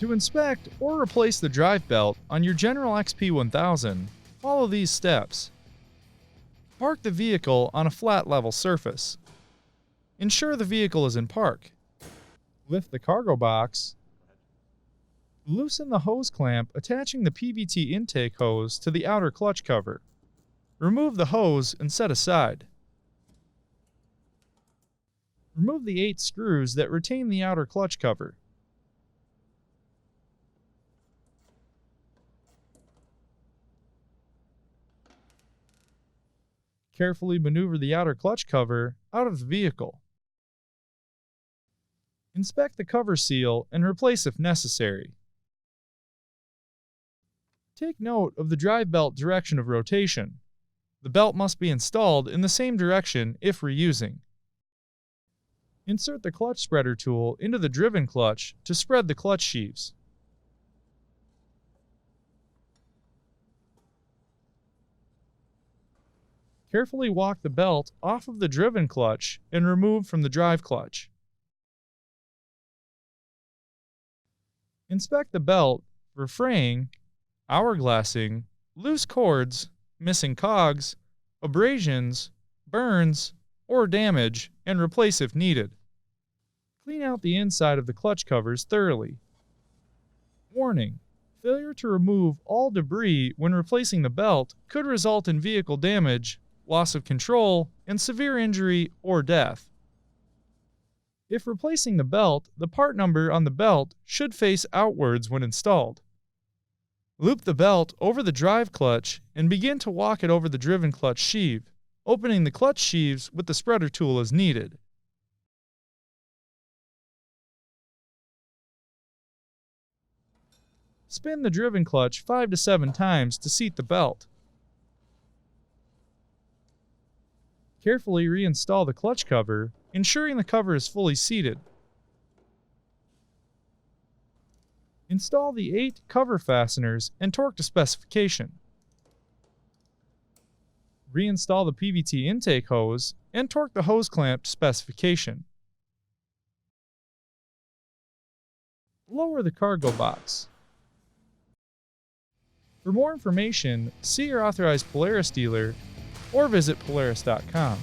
To inspect or replace the drive belt on your General XP 1000, follow these steps. Park the vehicle on a flat level surface. Ensure the vehicle is in park. Lift the cargo box. Loosen the hose clamp attaching the PVT intake hose to the outer clutch cover. Remove the hose and set aside. Remove the 8 screws that retain the outer clutch cover. Carefully maneuver the outer clutch cover out of the vehicle. Inspect the cover seal and replace if necessary. Take note of the drive belt direction of rotation. The belt must be installed in the same direction if reusing. Insert the clutch spreader tool into the driven clutch to spread the clutch sheaves. Carefully walk the belt off of the driven clutch and remove from the drive clutch. Inspect the belt for fraying, hourglassing, loose cords, missing cogs, abrasions, burns, or damage, and replace if needed. Clean out the inside of the clutch covers thoroughly. Warning: failure to remove all debris when replacing the belt could result in vehicle damage, loss of control, and severe injury or death. If replacing the belt, the part number on the belt should face outwards when installed. Loop the belt over the drive clutch and begin to walk it over the driven clutch sheave, opening the clutch sheaves with the spreader tool as needed. Spin the driven clutch 5 to 7 times to seat the belt. Carefully reinstall the clutch cover, ensuring the cover is fully seated. Install the 8 cover fasteners and torque to specification. Reinstall the PVT intake hose and torque the hose clamp to specification. Lower the cargo box. For more information, see your authorized Polaris dealer or visit Polaris.com.